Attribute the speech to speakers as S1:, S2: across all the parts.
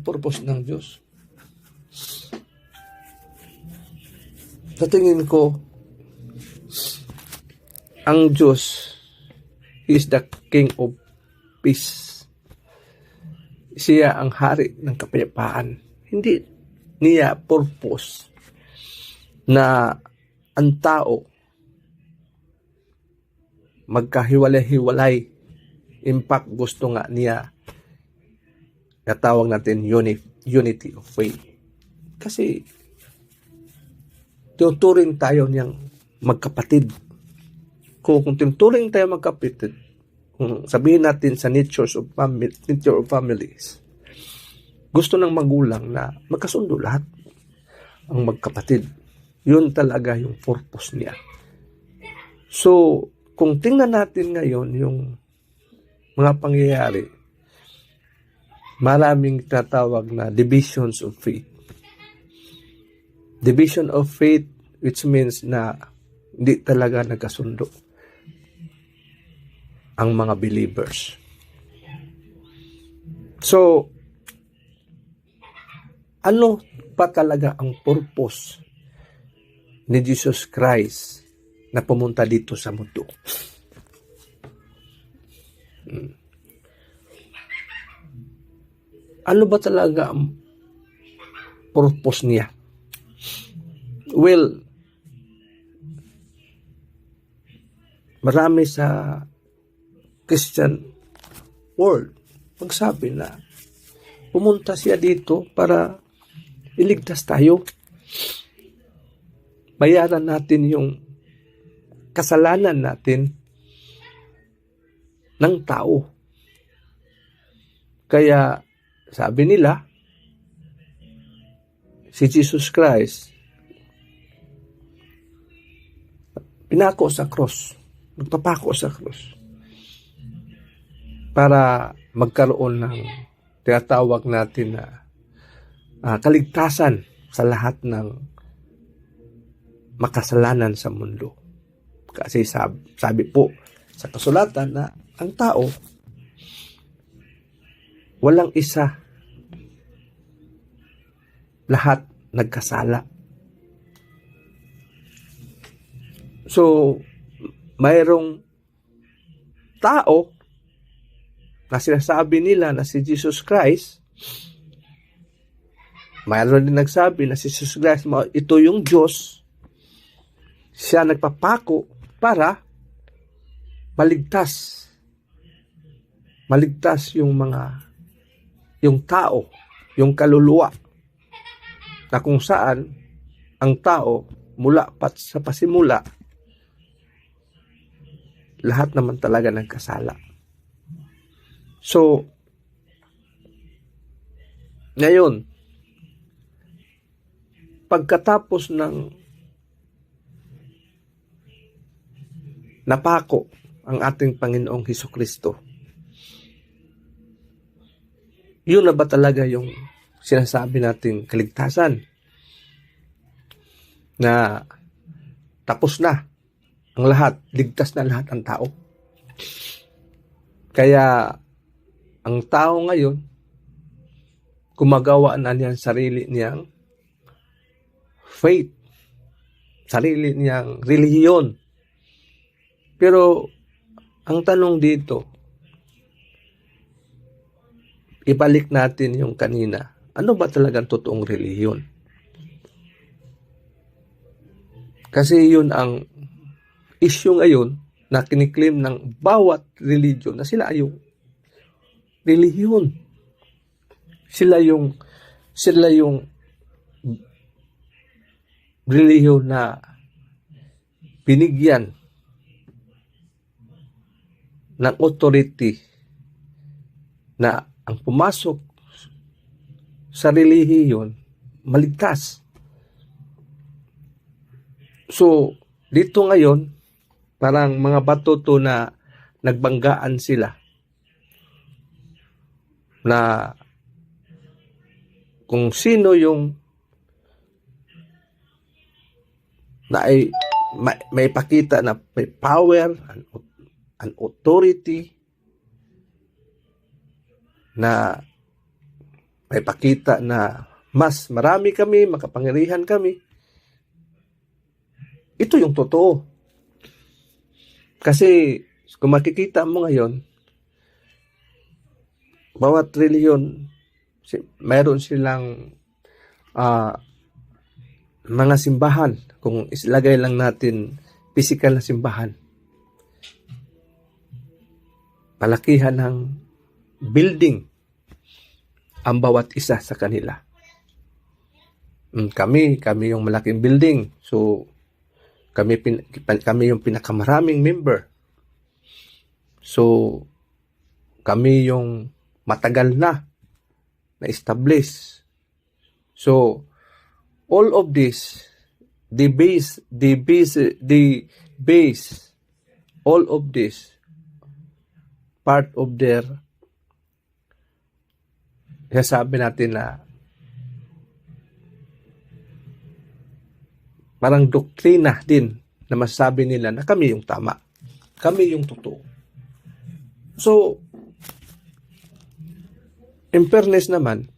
S1: purpose ng Diyos? Sa tingin ko, ang Diyos is the King of Peace. Siya ang hari ng kapayapaan. Hindi niya purpose na ang tao magkahiwalay-hiwalay. In fact, gusto nga niya na tawag natin unity of faith. Kasi tuturing tayo niyang magkapatid. Kung tuturing tayo magkapatid, kung sabihin natin sa nature of families, gusto ng magulang na magkasundo lahat ang magkapatid. Yun talaga yung purpose niya. So, kung tingnan natin ngayon yung mga pangyayari, maraming tatawag na divisions of faith. Division of faith, which means na hindi talaga nagkasundo ang mga believers. So, ano pa talaga ang purpose ni Jesus Christ na pumunta dito sa mundo? Ano ba talaga ang purpose niya? Well, marami sa Christian world magsabi na pumunta siya dito para iligtas tayo. Bayaran natin yung kasalanan natin ng tao. Kaya sabi nila, si Jesus Christ pinako sa cross, nagpapako sa cross para magkaroon ng tinatawag natin na kaligtasan sa lahat ng makasalanan sa mundo. Kasi sabi po sa kasulatan na ang tao, walang isa, lahat nagkasala. So, mayroong tao na sinasabi nila na si Jesus Christ, mayroon din nagsabi na si Jesus Christ, ito yung Diyos, siya nagpapako para maligtas yung tao, yung kaluluwa, na kung saan ang tao mula sa pasimula, lahat naman talaga nagkasala. So, ngayon, pagkatapos ng napako ang ating Panginoong Hesukristo, yun na ba talaga yung sinasabi nating kaligtasan? Na tapos na ang lahat, ligtas na lahat ang tao. Kaya ang tao ngayon, gumagawa na niyan sarili niyang faith, sarili niyang relihiyon. Pero ang tanong dito, ibalik natin yung kanina, ano ba talagang totoong relihiyon? Kasi yun ang issue ngayon na kiniklaim ng bawat religion na sila ay yung relihiyon. Sila yung relihiyon na binigyan ng authority na ang pumasok sa relihiyon maligtas. So, dito ngayon, parang mga batuto na nagbanggaan sila na kung sino yung na ay may pakita na may power and authority na may pakita na mas marami kami, makapangyarihan kami. Ito yung totoo. Kasi kung makikita mo ngayon, bawat reliyon, mayroon silang mga simbahan. Kung islagay lang natin physical na simbahan, palakihan ng building ang bawat isa sa kanila. Kami yung malaking building. So, kami yung pinakamaraming member. So, kami yung matagal na establish. So, all of this, the base, all of this, part of their, sabi natin na, parang doktrina din na masasabi nila na kami yung tama. Kami yung totoo. So, in fairness naman,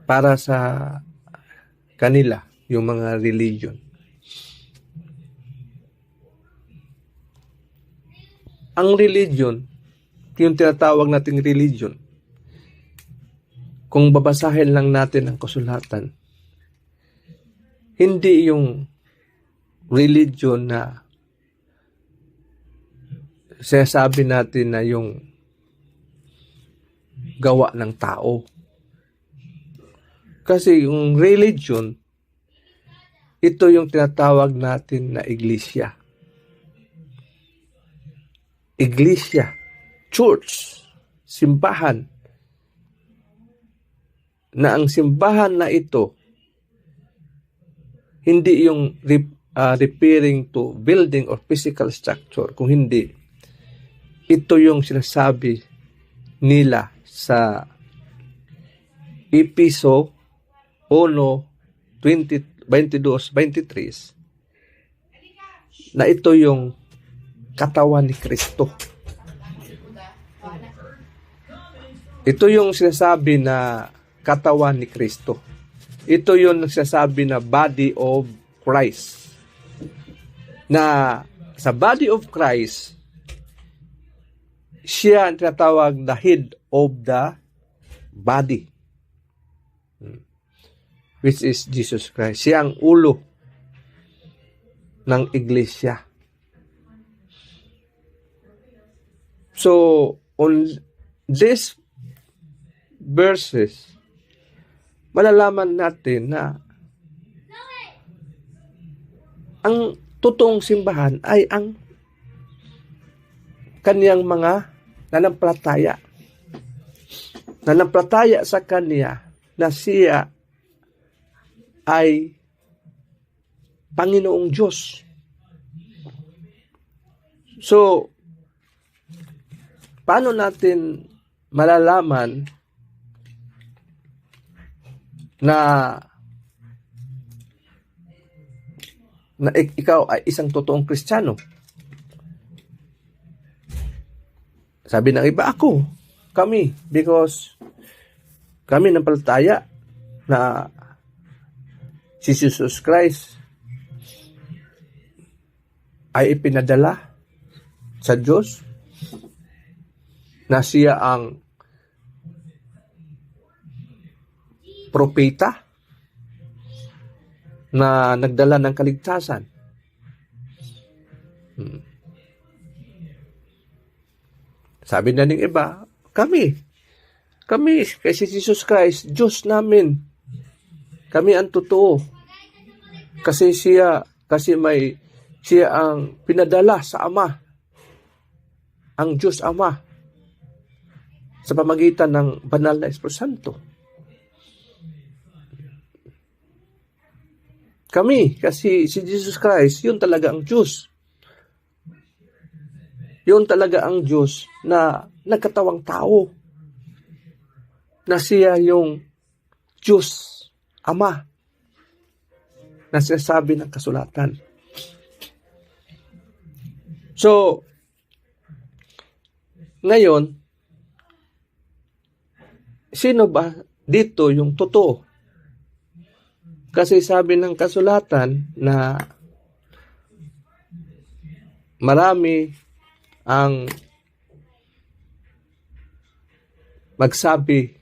S1: para sa kanila, yung mga religion, ang religion, yung tinatawag nating religion, kung babasahin lang natin ang kasulatan, hindi yung religion na sinasabi natin na yung gawa ng tao. Kasi yung religion, ito yung tinatawag natin na iglesia. Iglesia, church, simbahan, na ang simbahan na ito hindi yung referring to building or physical structure, kung hindi ito yung sinasabi nila sa Episo 1:22-23 na ito yung katawan ni Kristo. Ito yung sinasabi na katawan ni Kristo. Ito yung nagsasabi na body of Christ. Na sa body of Christ, siya ang tinatawag the head of the body, which is Jesus Christ. Siya ang ulo ng iglesia. So, on these verses, malalaman natin na ang totoong simbahan ay ang kaniyang mga nanampalataya. Nanampalataya sa kanya na siya ay Panginoong Diyos. So, paano natin malalaman na ikaw ay isang totoong Kristiyano? Sabi ng iba, kami, because kami nampalataya na si Jesus Christ ay ipinadala sa Diyos, na siya ang propeta na nagdala ng kaligtasan. Sabi na ng iba, kami, kasi Jesus Christ, Diyos namin. Kami ang totoo. Kasi siya ang pinadala sa Ama, ang Diyos Ama, sa pamagitan ng banal na Espiritu Santo. Kami, kasi si Jesus Christ, yun talaga ang Diyos. Yun talaga ang Diyos na nagkatawang tao. Na siya yung Diyos Ama na sinasabi ng kasulatan. So, ngayon, sino ba dito yung totoo? Kasi sabi ng kasulatan na marami ang magsabi